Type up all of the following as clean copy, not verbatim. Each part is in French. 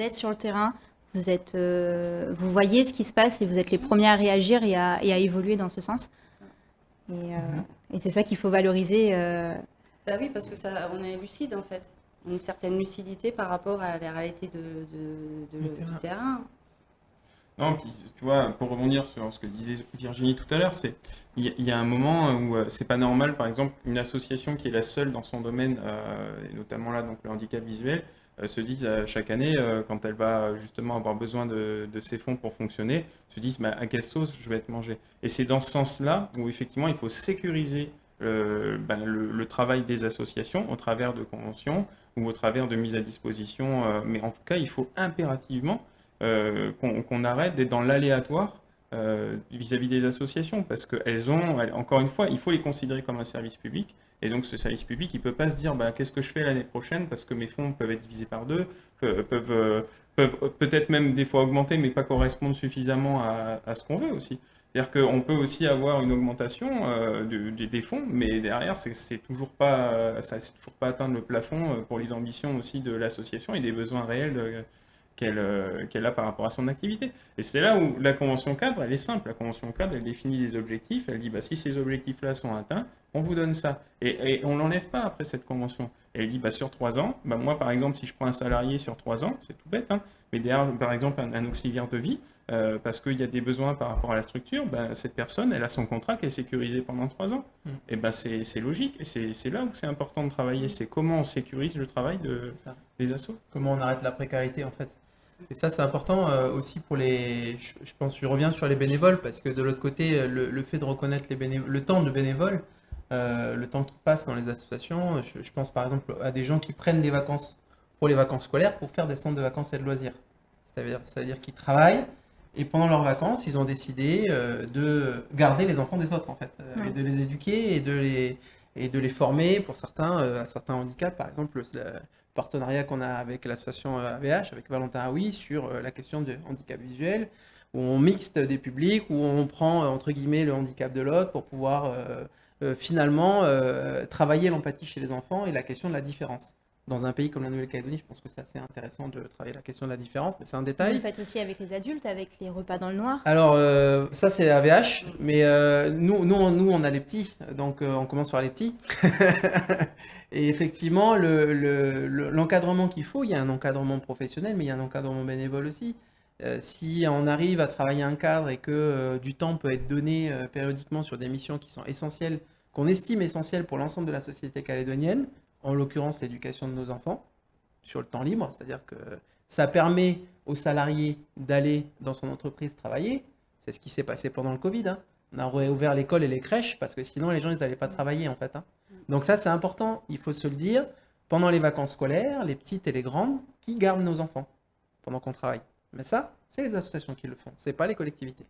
êtes sur le terrain, vous voyez ce qui se passe et vous êtes les premiers à réagir et à évoluer dans ce sens. Et c'est ça qu'il faut valoriser. Bah oui, parce que ça, on est lucide en fait. Une certaine lucidité par rapport à la réalité du terrain. Non, puis, tu vois, pour rebondir sur ce que disait Virginie tout à l'heure, il y a un moment où c'est pas normal, par exemple, une association qui est la seule dans son domaine, et notamment là, donc le handicap visuel, se disent chaque année, quand elle va justement avoir besoin de ces fonds pour fonctionner, se disent à quelle sauce je vais être mangé. Et c'est dans ce sens-là où effectivement il faut sécuriser le travail des associations au travers de conventions ou au travers de mises à disposition. Mais en tout cas, il faut impérativement qu'on arrête d'être dans l'aléatoire vis-à-vis des associations, parce qu'elles ont, encore une fois, il faut les considérer comme un service public, et donc ce service public, il ne peut pas se dire qu'est-ce que je fais l'année prochaine, parce que mes fonds peuvent être divisés par deux, peuvent peut-être même des fois augmenter, mais pas correspondre suffisamment à ce qu'on veut aussi. C'est-à-dire qu'on peut aussi avoir une augmentation des fonds, mais derrière, c'est toujours pas, ça c'est toujours pas atteindre le plafond pour les ambitions aussi de l'association et des besoins réels qu'elle a par rapport à son activité. Et c'est là où la convention cadre, elle est simple. La convention cadre, elle définit des objectifs, elle dit si ces objectifs-là sont atteints, on vous donne ça. Et on ne l'enlève pas après cette convention. Et elle dit sur 3 ans, moi par exemple, si je prends un salarié sur 3 ans, c'est tout bête, mais derrière, par exemple, un auxiliaire de vie, parce qu'il y a des besoins par rapport à la structure, cette personne, elle a son contrat qui est sécurisé pendant 3 ans. Et c'est logique, et c'est là où c'est important de travailler, c'est comment on sécurise le travail des assos. Comment on arrête la précarité en fait. Et ça, c'est important aussi pour les. Je pense, je reviens sur les bénévoles parce que de l'autre côté, le fait de reconnaître le temps de bénévoles, le temps qui passe dans les associations, je pense par exemple à des gens qui prennent des vacances pour les vacances scolaires pour faire des centres de vacances et de loisirs. C'est-à-dire qu'ils travaillent et pendant leurs vacances, ils ont décidé de garder les enfants des autres en fait, et de les éduquer et de les former pour certains à certains handicaps, par exemple. Partenariat qu'on a avec l'association AVH, avec Valentin Aoui, sur la question du handicap visuel, où on mixte des publics, où on prend, entre guillemets, le handicap de l'autre pour pouvoir finalement travailler l'empathie chez les enfants et la question de la différence. Dans un pays comme la Nouvelle-Calédonie, je pense que c'est assez intéressant de travailler la question de la différence, mais c'est un détail. Vous le faites aussi avec les adultes, avec les repas dans le noir? Alors, ça c'est AVH, mais nous, on a les petits, donc on commence par les petits. Et effectivement, l'encadrement qu'il faut, il y a un encadrement professionnel, mais il y a un encadrement bénévole aussi. Si on arrive à travailler un cadre et que du temps peut être donné périodiquement sur des missions qui sont essentielles, qu'on estime essentielles pour l'ensemble de la société calédonienne, en l'occurrence l'éducation de nos enfants, sur le temps libre, c'est-à-dire que ça permet aux salariés d'aller dans son entreprise travailler. C'est ce qui s'est passé pendant le Covid. On a réouvert l'école et les crèches parce que sinon les gens ils n'allaient pas travailler en fait. Donc ça c'est important, il faut se le dire. Pendant les vacances scolaires, les petites et les grandes, qui gardent nos enfants pendant qu'on travaille? Mais ça, c'est les associations qui le font, c'est pas les collectivités.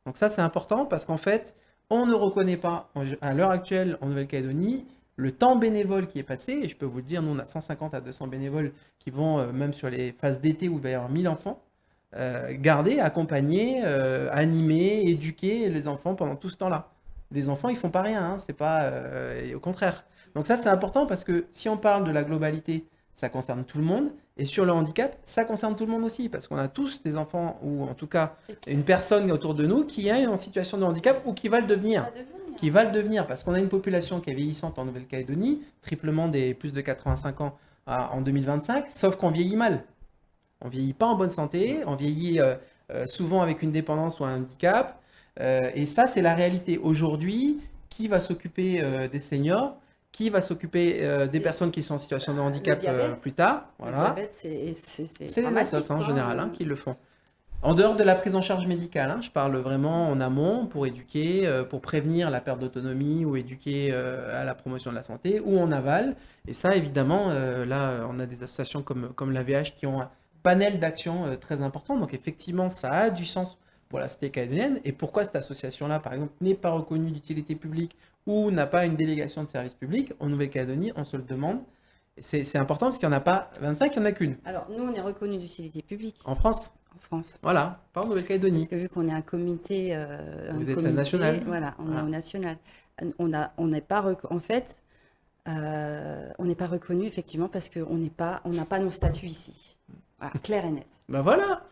Donc ça c'est important parce qu'en fait, on ne reconnaît pas à l'heure actuelle en Nouvelle-Calédonie le temps bénévole qui est passé, et je peux vous le dire, nous on a 150 à 200 bénévoles qui vont, même sur les phases d'été où il va y avoir 1000 enfants, garder, accompagner, animer, éduquer les enfants pendant tout ce temps-là. Les enfants, ils font pas rien, c'est pas au contraire. Donc ça, c'est important parce que si on parle de la globalité, ça concerne tout le monde, et sur le handicap, ça concerne tout le monde aussi, parce qu'on a tous des enfants, ou en tout cas une personne autour de nous qui est en situation de handicap ou qui va le devenir. Parce qu'on a une population qui est vieillissante en Nouvelle-Calédonie, triplement des plus de 85 ans en 2025, sauf qu'on vieillit mal. On vieillit pas en bonne santé, on vieillit souvent avec une dépendance ou un handicap, et ça c'est la réalité. Aujourd'hui, qui va s'occuper des seniors? Qui va s'occuper des personnes qui sont en situation de handicap plus tard? Voilà. Le diabète, c'est les assos en général qui le font. En dehors de la prise en charge médicale, je parle vraiment en amont pour éduquer, pour prévenir la perte d'autonomie ou éduquer à la promotion de la santé, ou en aval. Et ça, évidemment, là, on a des associations comme l'AVH qui ont un panel d'actions très important. Donc, effectivement, ça a du sens pour la société calédonienne. Et pourquoi cette association-là, par exemple, n'est pas reconnue d'utilité publique ou n'a pas une délégation de service public en Nouvelle-Calédonie, on se le demande. C'est important parce qu'il n'y en a pas 25, il n'y en a qu'une. Alors, nous, on est reconnu d'utilité publique. En France? En France. Voilà, pas en Nouvelle-Calédonie. Parce que vu qu'on est un comité... Vous êtes national. Voilà, on est au national. On n'est pas... En fait, on n'est pas reconnu, effectivement, parce qu'on n'a pas nos statuts ici. Voilà, clair et net. Ben voilà.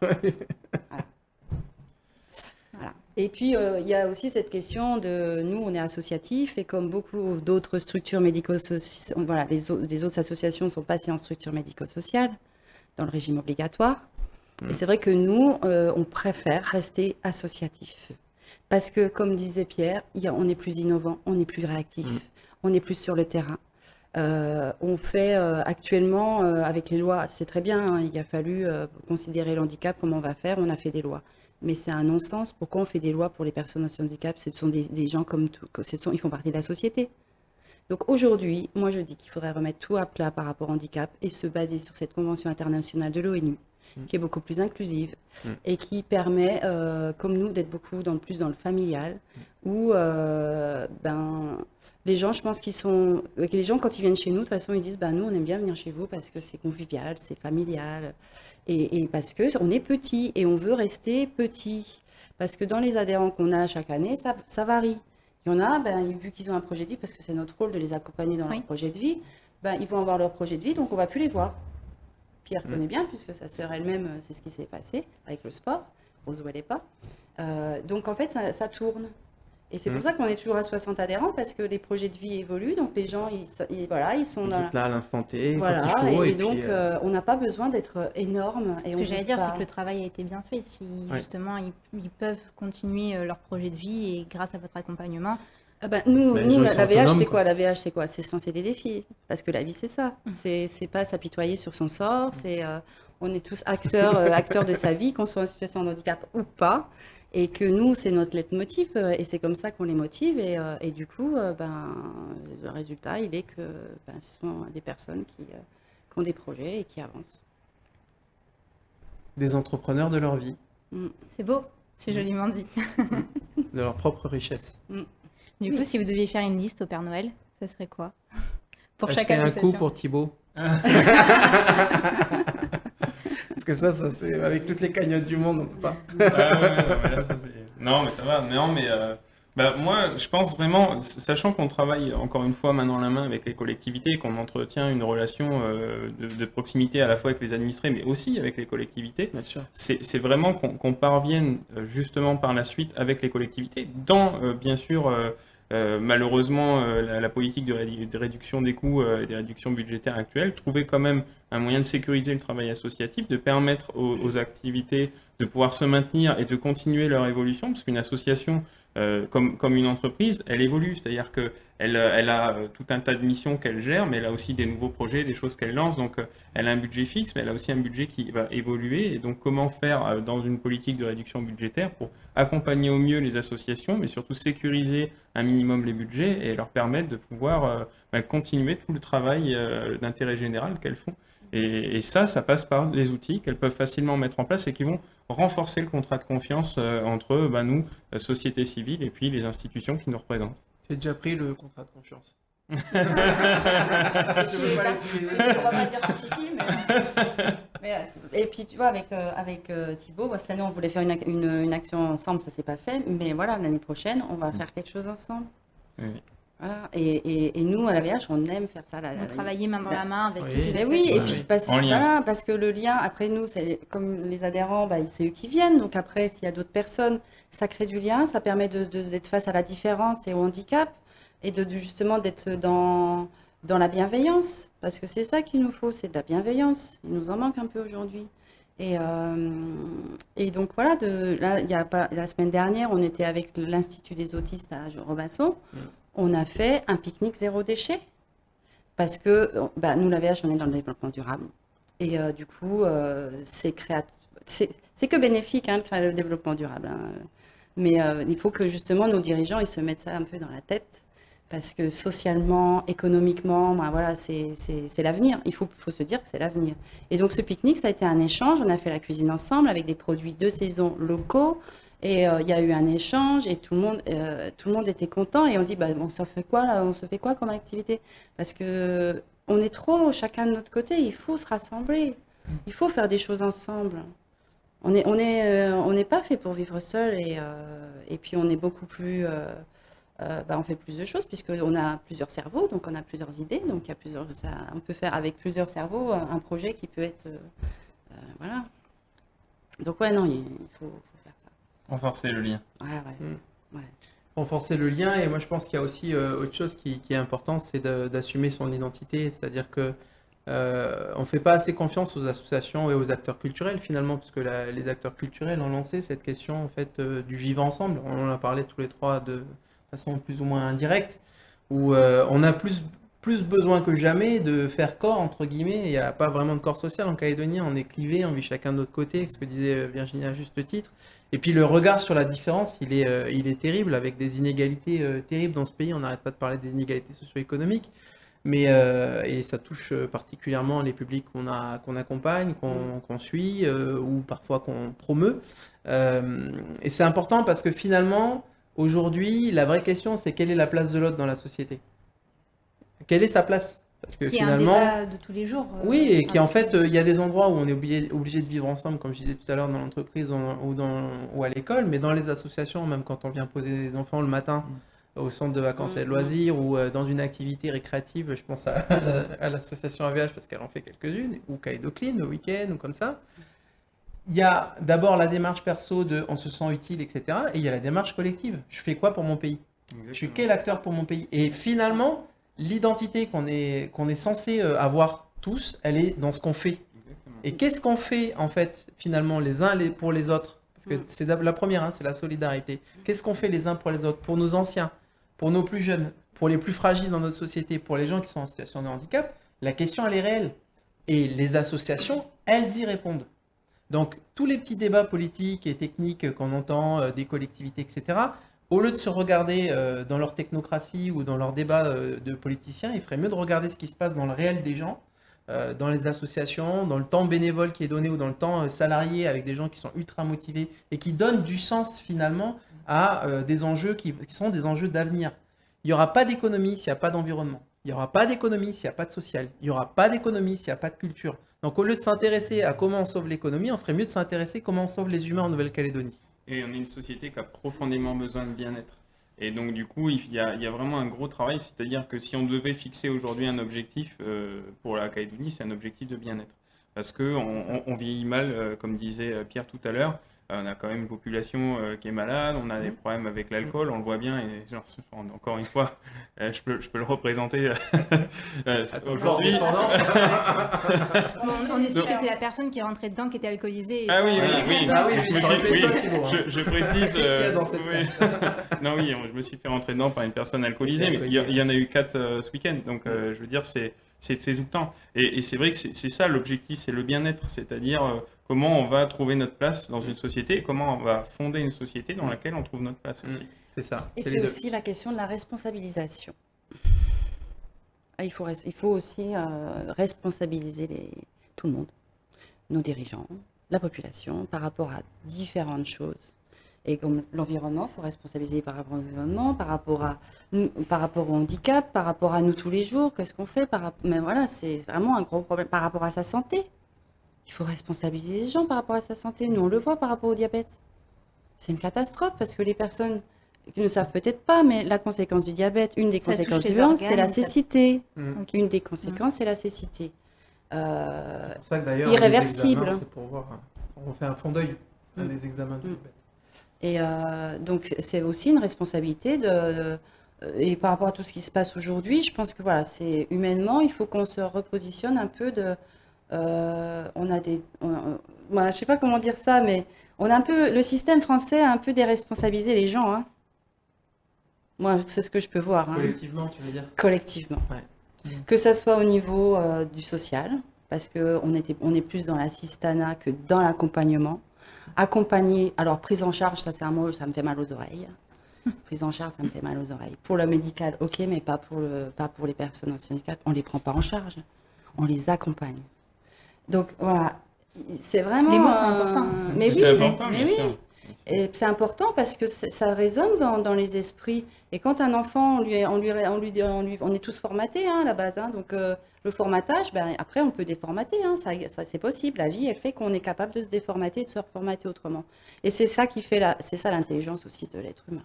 Voilà. Et puis, il y a aussi cette question de, nous, on est associatifs, et comme beaucoup d'autres structures médico-sociales, voilà, les autres associations sont passées en structure médico-sociale, dans le régime obligatoire. Et c'est vrai que nous, on préfère rester associatifs. Parce que, comme disait Pierre, on est plus innovant, on est plus réactif, on est plus sur le terrain. On fait actuellement, avec les lois, c'est très bien, hein, il a fallu considérer le handicap, comment on va faire, on a fait des lois. Mais c'est un non-sens. Pourquoi on fait des lois pour les personnes en handicap? Ce sont des gens comme tout, ils font partie de la société. Donc aujourd'hui, moi je dis qu'il faudrait remettre tout à plat par rapport au handicap et se baser sur cette convention internationale de l'ONU, qui est beaucoup plus inclusive et qui permet, comme nous, d'être beaucoup plus dans le familial, où les gens, je pense que les gens, quand ils viennent chez nous, de toute façon, ils disent, nous, on aime bien venir chez vous parce que c'est convivial, c'est familial, et parce qu'on est petit et on veut rester petit. Parce que dans les adhérents qu'on a chaque année, ça varie. Il y en a, vu qu'ils ont un projet de vie, parce que c'est notre rôle de les accompagner dans leur projet de vie, ils vont avoir leur projet de vie, donc on ne va plus les voir. Pierre connaît bien, puisque sa sœur elle-même, c'est ce qui s'est passé avec le sport. Rose, elle n'est pas. Donc en fait, ça tourne. Et c'est pour ça qu'on est toujours à 60 adhérents, parce que les projets de vie évoluent, donc les gens, ils sont là à l'instant T, voilà, quand il faut. Et donc, on n'a pas besoin d'être énorme. Ce que j'allais dire, c'est que le travail a été bien fait. Si justement, ils peuvent continuer leur projet de vie et grâce à votre accompagnement. Nous, la VH, c'est quoi? La VH, c'est quoi? C'est se lancer des défis. Parce que la vie, c'est ça. C'est pas s'apitoyer sur son sort. On est tous acteurs de sa vie, qu'on soit en situation de handicap ou pas. Et que nous, c'est notre leitmotiv. Et c'est comme ça qu'on les motive. Et du coup, le résultat, il est que ce sont des personnes qui ont des projets et qui avancent. Des entrepreneurs de leur vie. C'est beau, c'est joliment dit. De leur propre richesse. Du coup, si vous deviez faire une liste au Père Noël, ça serait quoi pour Acheter chaque association? un coup pour Thibaut. Parce que ça c'est avec toutes les cagnottes du monde, on peut pas. Non, mais ça va. Non, mais moi, je pense vraiment, sachant qu'on travaille encore une fois main dans la main avec les collectivités, qu'on entretient une relation de proximité à la fois avec les administrés, mais aussi avec les collectivités, c'est vraiment qu'on parvienne justement par la suite avec les collectivités dans, bien sûr, malheureusement, la politique de réduction des coûts et des réductions budgétaires actuelles, trouver quand même un moyen de sécuriser le travail associatif, de permettre aux activités de pouvoir se maintenir et de continuer leur évolution, parce qu'une association, comme une entreprise, elle évolue, c'est-à-dire qu'elle a tout un tas de missions qu'elle gère, mais elle a aussi des nouveaux projets, des choses qu'elle lance, donc elle a un budget fixe, mais elle a aussi un budget qui va évoluer, et donc comment faire dans une politique de réduction budgétaire pour accompagner au mieux les associations, mais surtout sécuriser un minimum les budgets et leur permettre de pouvoir continuer tout le travail d'intérêt général qu'elles font. Et ça passe par des outils qu'elles peuvent facilement mettre en place et qui vont renforcer le contrat de confiance entre nous, la société civile, et puis les institutions qui nous représentent. C'est déjà pris le contrat de confiance. C'est chichi, on va pas dire chichi, mais et puis tu vois, avec Thibaut, cette année on voulait faire une action ensemble, ça s'est pas fait, mais voilà, l'année prochaine on va faire quelque chose ensemble. Oui. Voilà. Et nous à la VH on aime faire ça. Vous travaillez main dans la main avec toutes les mais oui, et puis parce que le lien, après nous, comme les adhérents, c'est eux qui viennent, donc après s'il y a d'autres personnes, ça crée du lien, ça permet d'être face à la différence et au handicap, et justement d'être dans la bienveillance, parce que c'est ça qu'il nous faut, c'est de la bienveillance. Il nous en manque un peu aujourd'hui. Et donc voilà, la semaine dernière, on était avec l'Institut des autistes à Robinson. On a fait un pique-nique zéro déchet. Parce que nous, la VH, on est dans le développement durable. Et du coup, c'est que bénéfique, le développement durable. Mais il faut que justement nos dirigeants ils se mettent ça un peu dans la tête. Parce que socialement, économiquement, c'est l'avenir. Il faut se dire que c'est l'avenir. Et donc ce pique-nique, ça a été un échange. On a fait la cuisine ensemble avec des produits de saison locaux. Et il y a eu un échange et tout le monde était content. Et on dit, ça fait quoi là? On se fait quoi comme activité? Parce que on est trop chacun de notre côté. Il faut se rassembler. Il faut faire des choses ensemble. On n'est pas fait pour vivre seul. Et puis on est beaucoup plus... on fait plus de choses puisqu'on a plusieurs cerveaux, donc on a plusieurs idées. Donc on peut faire avec plusieurs cerveaux un projet qui peut être Voilà. Donc ouais, non, il faut faire ça. Renforcer le lien. Ouais. Renforcer le lien, et moi je pense qu'il y a aussi autre chose qui est important, c'est d'assumer son identité, c'est-à-dire que on ne fait pas assez confiance aux associations et aux acteurs culturels finalement, puisque les acteurs culturels ont lancé cette question en fait du vivre ensemble. On en a parlé tous les trois de façon plus ou moins indirecte, où on a plus besoin que jamais de faire corps, entre guillemets. Il n'y a pas vraiment de corps social en Calédonie, on est clivés, on vit chacun de notre côté, ce que disait Virginie à juste titre. Et puis le regard sur la différence, il est terrible, avec des inégalités terribles dans ce pays. On n'arrête pas de parler des inégalités socio-économiques. Mais, et ça touche particulièrement les publics qu'on accompagne, qu'on suit ou parfois qu'on promeut. Et c'est important parce que finalement, aujourd'hui, la vraie question, c'est quelle est la place de l'autre dans la société? Quelle est sa place? Parce que Qui est finalement, un débat de tous les jours. oui, et qui en fait, il y a des endroits où on est obligé de vivre ensemble, comme je disais tout à l'heure, dans l'entreprise ou à l'école, mais dans les associations, même quand on vient poser des enfants le matin au centre de vacances et de loisirs ou dans une activité récréative, je pense à l'association AVH parce qu'elle en fait quelques-unes, ou Calédo Clean le week-end ou comme ça. Il y a d'abord la démarche perso de on se sent utile, etc. Et il y a la démarche collective. Je fais quoi pour mon pays? Exactement. Je suis quel acteur pour mon pays? Et finalement, l'identité qu'on est censé avoir tous, elle est dans ce qu'on fait. Exactement. Et qu'est-ce qu'on fait en fait finalement les uns pour les autres? Parce que c'est la première, hein, c'est la solidarité. Qu'est-ce qu'on fait les uns pour les autres? Pour nos anciens, pour nos plus jeunes, pour les plus fragiles dans notre société, pour les gens qui sont en situation de handicap? La question, elle est réelle. Et les associations, elles y répondent. Donc, tous les petits débats politiques et techniques qu'on entend des collectivités, etc., au lieu de se regarder dans leur technocratie ou dans leur débat de politiciens, il ferait mieux de regarder ce qui se passe dans le réel des gens, dans les associations, dans le temps bénévole qui est donné ou dans le temps salarié avec des gens qui sont ultra motivés et qui donnent du sens finalement à des enjeux qui sont des enjeux d'avenir. Il n'y aura pas d'économie s'il n'y a pas d'environnement. Il n'y aura pas d'économie s'il n'y a pas de social. Il n'y aura pas d'économie s'il n'y a pas de culture. Donc au lieu de s'intéresser à comment on sauve l'économie, on ferait mieux de s'intéresser à comment on sauve les humains en Nouvelle-Calédonie. Et on est une société qui a profondément besoin de bien-être. Et donc du coup, il y a vraiment un gros travail, c'est-à-dire que si on devait fixer aujourd'hui un objectif pour la Calédonie, c'est un objectif de bien-être. Parce qu'on vieillit mal, comme disait Pierre tout à l'heure. On a quand même une population qui est malade, on a des problèmes avec l'alcool, on le voit bien, et genre, encore une fois, je peux le représenter aujourd'hui. On explique que c'est la personne qui est rentrée dedans qui était alcoolisée. Ah oui, je précise. Qu'est-ce qu'il y a dans cette place? Non, oui, je me suis fait rentrer dedans par une personne alcoolisée, mais il y en a eu 4 ce week-end, donc je veux dire, c'est tout le temps. Et c'est vrai que c'est ça l'objectif, c'est le bien-être, c'est-à-dire comment on va trouver notre place dans une société et comment on va fonder une société dans laquelle on trouve notre place aussi. C'est ça. Et c'est aussi la question de la responsabilisation. Il faut aussi responsabiliser tout le monde, nos dirigeants, la population, par rapport à différentes choses. Et comme l'environnement, il faut responsabiliser par rapport à l'environnement, par rapport au handicap, par rapport à nous tous les jours, qu'est-ce qu'on fait mais voilà, c'est vraiment un gros problème par rapport à sa santé. Il faut responsabiliser les gens par rapport à sa santé. Nous, on le voit par rapport au diabète. C'est une catastrophe parce que les personnes qui ne savent peut-être pas, mais la conséquence du diabète, une des conséquences du diabète, c'est la cécité. Okay. Une des conséquences, c'est la cécité. C'est pour ça que d'ailleurs, irréversible. C'est pour voir. On fait un fond d'œil des examens du diabète. Et donc, c'est aussi une responsabilité et par rapport à tout ce qui se passe aujourd'hui, je pense que voilà, c'est humainement, il faut qu'on se repositionne un peu moi, je sais pas comment dire ça, mais le système français a un peu déresponsabilisé les gens. Hein. Moi, c'est ce que je peux voir. Collectivement, tu veux dire? Collectivement. Ouais. Que ça soit au niveau du social, parce qu'on est plus dans l'assistanat que dans l'accompagnement. Accompagner, alors prise en charge, ça c'est un mot, ça me fait mal aux oreilles. Prise en charge, ça me fait mal aux oreilles. Pour le médical, ok, mais pas pour les personnes en handicap. On ne les prend pas en charge, on les accompagne. Donc voilà, c'est vraiment... Les mots sont importants. Mais oui, c'est important, mais bien oui. sûr. Et c'est important parce que ça résonne dans les esprits. Et quand un enfant, on est tous formatés à la base. Donc le formatage, après on peut déformater. Ça, c'est possible. La vie, elle fait qu'on est capable de se déformater et de se reformater autrement. Et c'est ça qui fait c'est ça l'intelligence aussi de l'être humain.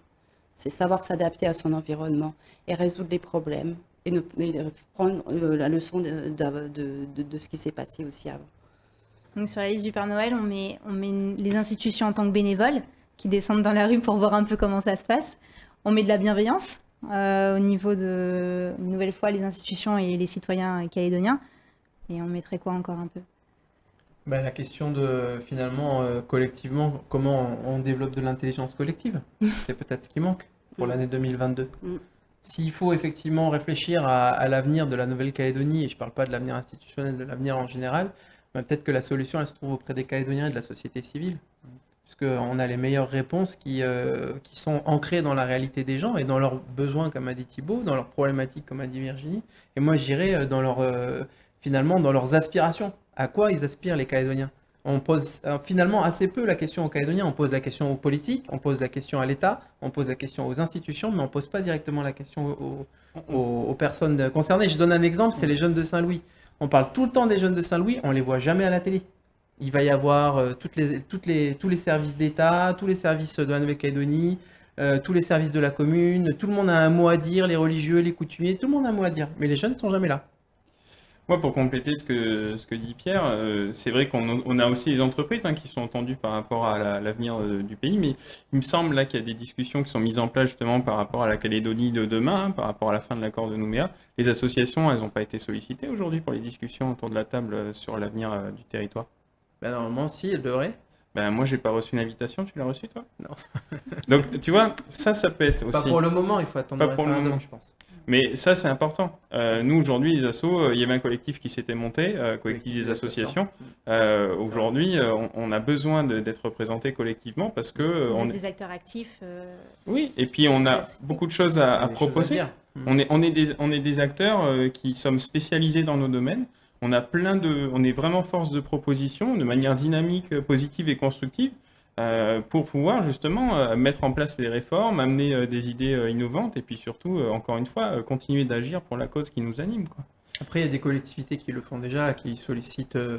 C'est savoir s'adapter à son environnement et résoudre les problèmes et prendre la leçon de ce qui s'est passé aussi avant. Donc sur la liste du Père Noël, on met les institutions en tant que bénévoles qui descendent dans la rue pour voir un peu comment ça se passe. On met de la bienveillance au niveau de, une nouvelle fois, les institutions et les citoyens calédoniens. Et on mettrait quoi encore un peu? La question de, finalement, collectivement, comment on développe de l'intelligence collective. C'est peut-être ce qui manque pour l'année 2022. S'il faut effectivement réfléchir à l'avenir de la Nouvelle-Calédonie, et je ne parle pas de l'avenir institutionnel, de l'avenir en général, peut-être que la solution, elle se trouve auprès des Calédoniens et de la société civile. Puisqu'on a les meilleures réponses qui sont ancrées dans la réalité des gens et dans leurs besoins, comme a dit Thibaut, dans leurs problématiques, comme a dit Virginie. Et moi, je dirais finalement dans leurs aspirations. À quoi ils aspirent, les Calédoniens? On pose finalement assez peu la question aux Calédoniens. On pose la question aux politiques, on pose la question à l'État, on pose la question aux institutions, mais on ne pose pas directement la question aux personnes concernées. Je donne un exemple, c'est les jeunes de Saint-Louis. On parle tout le temps des jeunes de Saint-Louis, on ne les voit jamais à la télé. Il va y avoir tous les services d'État, tous les services de la Nouvelle-Calédonie, tous les services de la commune. Tout le monde a un mot à dire, les religieux, les coutumiers, tout le monde a un mot à dire. Mais les jeunes ne sont jamais là. Moi, pour compléter ce que dit Pierre, c'est vrai qu'on a aussi les entreprises qui sont entendues par rapport à l'avenir du pays, mais il me semble là qu'il y a des discussions qui sont mises en place justement par rapport à la Calédonie de demain, par rapport à la fin de l'accord de Nouméa. Les associations, elles n'ont pas été sollicitées aujourd'hui pour les discussions autour de la table sur l'avenir du territoire. Normalement, si, elles devraient. Moi, j'ai pas reçu une invitation, tu l'as reçue toi? Non. Donc, tu vois, ça peut être aussi... Pas pour le moment, il faut attendre Pas pour le moment, je pense. Mais ça, c'est important. Nous, aujourd'hui, les assos, il y avait un collectif qui s'était monté, collectif des associations. Aujourd'hui, on a besoin d'être représentés collectivement parce que... Vous êtes des acteurs actifs. Oui, et puis on a beaucoup de choses à proposer. On est des acteurs qui sommes spécialisés dans nos domaines. On est vraiment force de proposition de manière dynamique, positive et constructive pour pouvoir justement mettre en place des réformes, amener des idées innovantes et puis surtout, encore une fois, continuer d'agir pour la cause qui nous anime, quoi. Après, il y a des collectivités qui le font déjà, qui sollicitent, je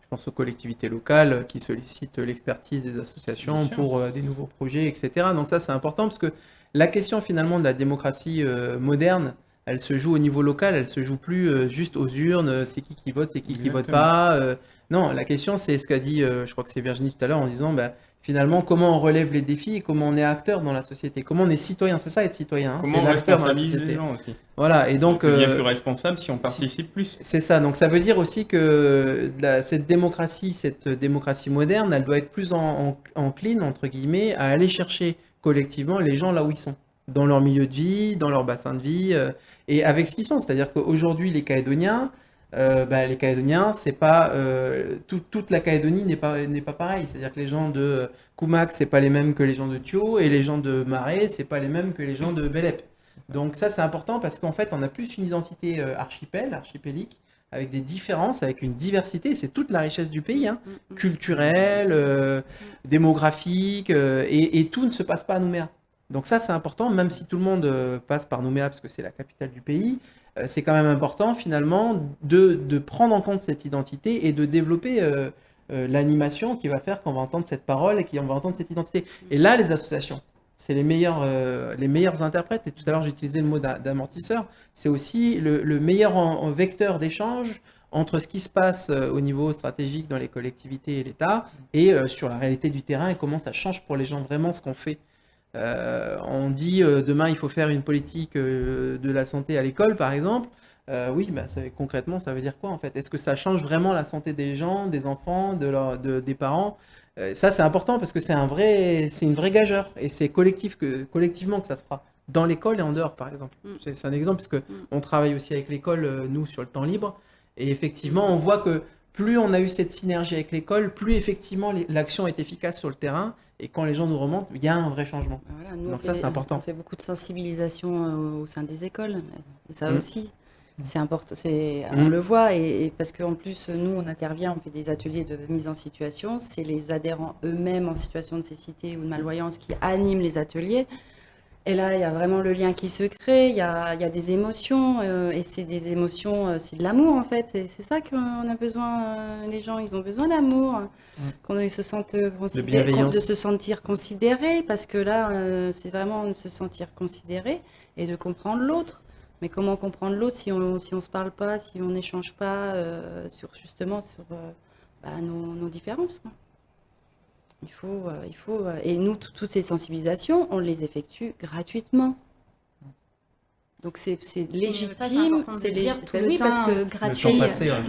pense aux collectivités locales, qui sollicitent l'expertise des associations pour des nouveaux projets, etc. Donc ça, c'est important parce que la question finalement de la démocratie moderne, elle se joue au niveau local, elle se joue plus juste aux urnes, c'est qui vote, c'est qui vote pas. Non, la question c'est ce qu'a dit, je crois que c'est Virginie tout à l'heure, en disant finalement comment on relève les défis et comment on est acteur dans la société, comment on est citoyen, c'est ça être citoyen. Comment on responsabilise les gens aussi. Voilà, et donc... On devient plus responsable si on participe plus. C'est ça, donc ça veut dire aussi que cette démocratie moderne, elle doit être plus encline, entre guillemets, à aller chercher collectivement les gens là où ils sont, dans leur milieu de vie, dans leur bassin de vie, et avec ce qu'ils sont. C'est-à-dire qu'aujourd'hui, les Calédoniens, c'est pas toute la Calédonie n'est pas pareille. C'est-à-dire que les gens de Koumak, c'est pas les mêmes que les gens de Thio, et les gens de Marais, c'est pas les mêmes que les gens de Belep. Donc ça, c'est important parce qu'en fait, on a plus une identité archipélique, avec des différences, avec une diversité. C'est toute la richesse du pays, culturelle, démographique, et tout ne se passe pas à Nouméa. Donc ça, c'est important, même si tout le monde passe par Nouméa parce que c'est la capitale du pays. C'est quand même important, finalement, de prendre en compte cette identité et de développer l'animation qui va faire qu'on va entendre cette parole et qu'on va entendre cette identité. Et là, les associations, c'est les meilleurs interprètes. Et tout à l'heure, j'ai utilisé le mot d'amortisseur. C'est aussi le meilleur vecteur d'échange entre ce qui se passe au niveau stratégique dans les collectivités et l'État et sur la réalité du terrain et comment ça change pour les gens vraiment ce qu'on fait. On dit demain il faut faire une politique de la santé à l'école par exemple. Oui, concrètement ça veut dire quoi en fait? Est-ce que ça change vraiment la santé des gens, des enfants, des parents? Ça c'est important parce que c'est une vraie gageure et c'est collectivement que ça se fera dans l'école et en dehors par exemple. C'est un exemple parce que on travaille aussi avec l'école nous sur le temps libre et effectivement on voit que plus on a eu cette synergie avec l'école, plus effectivement l'action est efficace sur le terrain. Et quand les gens nous remontent, il y a un vrai changement. Voilà, donc ça, c'est important. On fait beaucoup de sensibilisation au sein des écoles. Et ça aussi, c'est important. On le voit. Et parce qu'en plus, nous, on intervient, on fait des ateliers de mise en situation. C'est les adhérents eux-mêmes en situation de cécité ou de malvoyance qui animent les ateliers. Et là, il y a vraiment le lien qui se crée, il y a des émotions, et c'est des émotions, c'est de l'amour en fait, et c'est ça qu'on a besoin, les gens, ils ont besoin d'amour, qu'on se sente de se sentir considéré, parce que là, c'est vraiment de se sentir considéré et de comprendre l'autre. Mais comment comprendre l'autre si on se parle pas, si on n'échange pas sur nos différences, quoi. Et nous, toutes ces sensibilisations, on les effectue gratuitement. Donc c'est légitime, c'est légitime. Oui, parce que gratuit.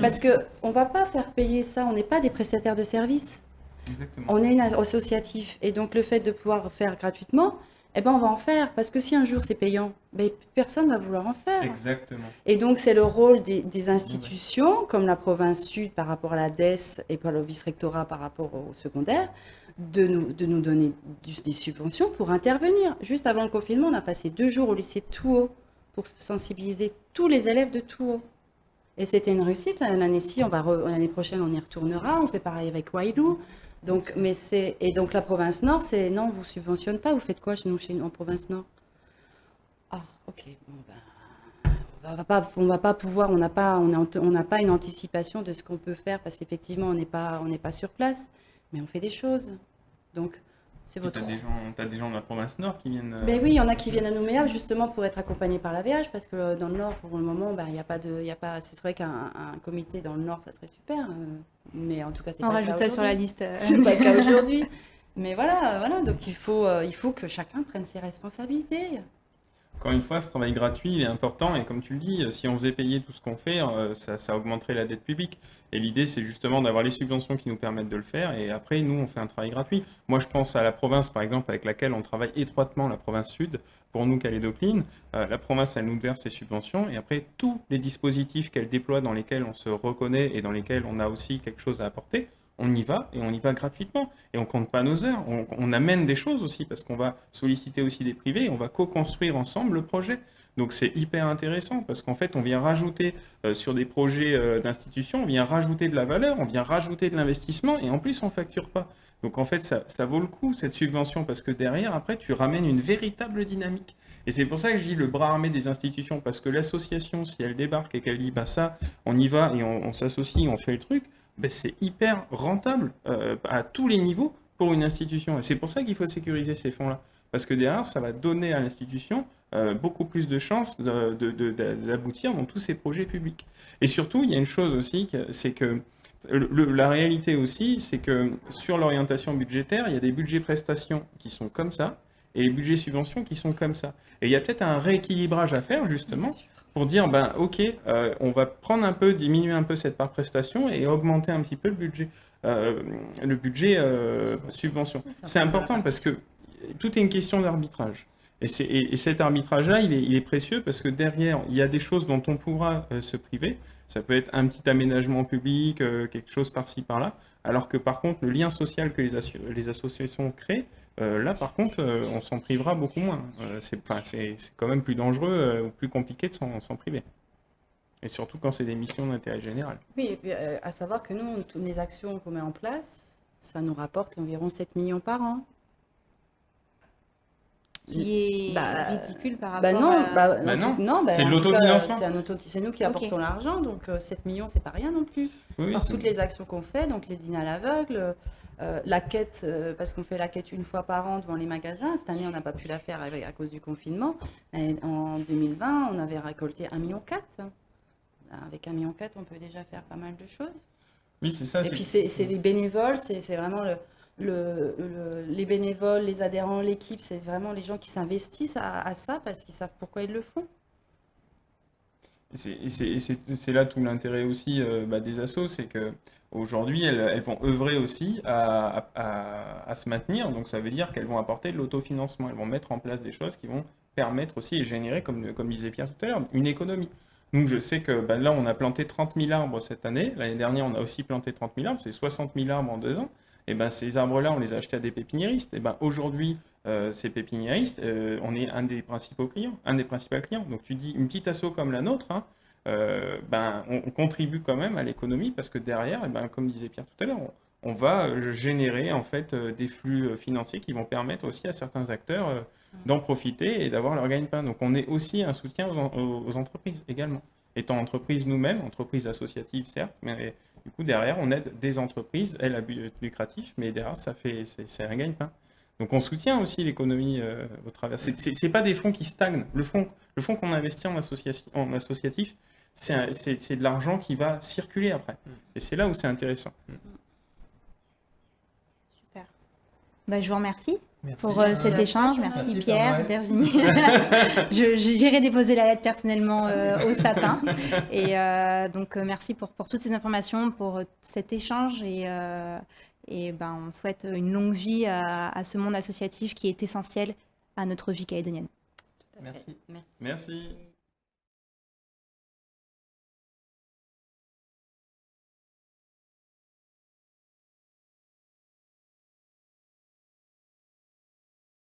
Parce que on va pas faire payer ça. On n'est pas des prestataires de services. Exactement. On est une associatif, et donc le fait de pouvoir faire gratuitement, eh ben on va en faire. Parce que si un jour c'est payant, ben personne va vouloir en faire. Exactement. Et donc c'est le rôle des institutions, comme la province sud par rapport à la DES et par le vice-rectorat par rapport au secondaire, de nous donner des subventions pour intervenir. Juste avant le confinement, on a passé 2 jours au lycée de Touhaut pour sensibiliser tous les élèves de Touhaut. Et c'était une réussite. L'année-ci, l'année prochaine, on y retournera. On fait pareil avec Wailou. Donc, et donc la province Nord, c'est non, vous subventionne pas. Vous faites quoi chez nous en province Nord? Ah, ok. Bon, ben, on va pas pouvoir. On n'a pas une anticipation de ce qu'on peut faire parce qu'effectivement, on n'est pas sur place. Mais on fait des choses. Donc, c'est votre. T'as des gens de la province Nord qui viennent. Ben oui, il y en a qui viennent à Nouméa justement pour être accompagnés par la VH, parce que dans le Nord, pour le moment, ben, il y a pas. C'est vrai qu'un comité dans le Nord, ça serait super, mais en tout cas, c'est pas On le rajoute cas ça sur la aujourd'hui. liste. C'est pas le cas aujourd'hui. Mais voilà. Donc il faut que chacun prenne ses responsabilités. Encore une fois, ce travail gratuit, il est important, et comme tu le dis, si on faisait payer tout ce qu'on fait, ça augmenterait la dette publique. Et l'idée, c'est justement d'avoir les subventions qui nous permettent de le faire, et après, nous, on fait un travail gratuit. Moi, je pense à la province, par exemple, avec laquelle on travaille étroitement, la province sud, pour nous, Calédo-Clean. La province, elle nous verse ses subventions, et après, tous les dispositifs qu'elle déploie, dans lesquels on se reconnaît, et dans lesquels on a aussi quelque chose à apporter, on y va, et on y va gratuitement. Et on compte pas nos heures. On amène des choses aussi, parce qu'on va solliciter aussi des privés, et on va co-construire ensemble le projet. Donc c'est hyper intéressant, parce qu'en fait, on vient rajouter sur des projets d'institutions, on vient rajouter de la valeur, on vient rajouter de l'investissement, et en plus, on facture pas. Donc en fait, ça vaut le coup, cette subvention, parce que derrière, après, tu ramènes une véritable dynamique. Et c'est pour ça que je dis le bras armé des institutions, parce que l'association, si elle débarque et qu'elle dit, bah ça, on y va, et on s'associe, on fait le truc, ben c'est hyper rentable à tous les niveaux pour une institution. Et c'est pour ça qu'il faut sécuriser ces fonds-là. Parce que derrière, ça va donner à l'institution beaucoup plus de chances d'aboutir dans tous ces projets publics. Et surtout, il y a une chose aussi, c'est que la réalité aussi, c'est que sur l'orientation budgétaire, il y a des budgets prestations qui sont comme ça, et les budgets subventions qui sont comme ça. Et il y a peut-être un rééquilibrage à faire, justement, pour dire, ben, ok, on va diminuer un peu cette part prestation et augmenter un petit peu le budget subvention. C'est important parce que tout est une question d'arbitrage. Et cet arbitrage-là, il est précieux parce que derrière, il y a des choses dont on pourra se priver. Ça peut être un petit aménagement public, quelque chose par-ci, par-là. Alors que par contre, le lien social que les associations créent, là, par contre, on s'en privera beaucoup moins. C'est quand même plus dangereux ou plus compliqué de s'en priver. Et surtout quand c'est des missions d'intérêt général. Oui, et puis, à savoir que nous, toutes les actions qu'on met en place, ça nous rapporte environ 7 millions par an. Qui est ridicule par rapport à... Non, c'est de l'autofinancement. C'est nous qui apportons l'argent, donc 7 millions, c'est pas rien non plus. Oui, par toutes les actions qu'on fait, donc les dîners à l'aveugle, la quête, parce qu'on fait la quête une fois par an devant les magasins. Cette année, on n'a pas pu la faire à cause du confinement. Et en 2020, on avait récolté 1,4 million. Avec 1,4 million, on peut déjà faire pas mal de choses. Oui, c'est ça. Et puis c'est les bénévoles, c'est vraiment les bénévoles, les adhérents, l'équipe, c'est vraiment les gens qui s'investissent à ça parce qu'ils savent pourquoi ils le font. Et c'est là tout l'intérêt aussi des assos, c'est qu'aujourd'hui, elles vont œuvrer aussi à se maintenir. Donc ça veut dire qu'elles vont apporter de l'autofinancement. Elles vont mettre en place des choses qui vont permettre aussi et générer, comme disait Pierre tout à l'heure, une économie. Donc je sais que là, on a planté 30 000 arbres cette année. L'année dernière, on a aussi planté 30 000 arbres. C'est 60 000 arbres en 2 ans. Et ces arbres-là, on les a achetés à des pépiniéristes. Et aujourd'hui, ces pépiniéristes, on est un des principaux clients. Donc tu dis, une petite asso comme la nôtre, on contribue quand même à l'économie parce que derrière, comme disait Pierre tout à l'heure, on va générer en fait des flux financiers qui vont permettre aussi à certains acteurs d'en profiter et d'avoir leur gagne-pain. Donc on est aussi un soutien aux entreprises également. Étant entreprise nous-mêmes, entreprise associative certes, mais du coup derrière on aide des entreprises, elles à but lucratif, mais derrière c'est un gagne-pain. Donc on soutient aussi l'économie au travers. C'est pas des fonds qui stagnent. Le fonds qu'on investit en associatif, c'est de l'argent qui va circuler après. Et c'est là où c'est intéressant. Bah, je vous remercie Merci. pour cet échange. Merci, Merci, Pierre, Père Noël. Virginie. J'irai déposer la lettre personnellement au sapin. Et donc, merci pour toutes ces informations, pour cet échange. Et ben, on souhaite une longue vie à ce monde associatif qui est essentiel à notre vie calédonienne. Tout à fait. Merci.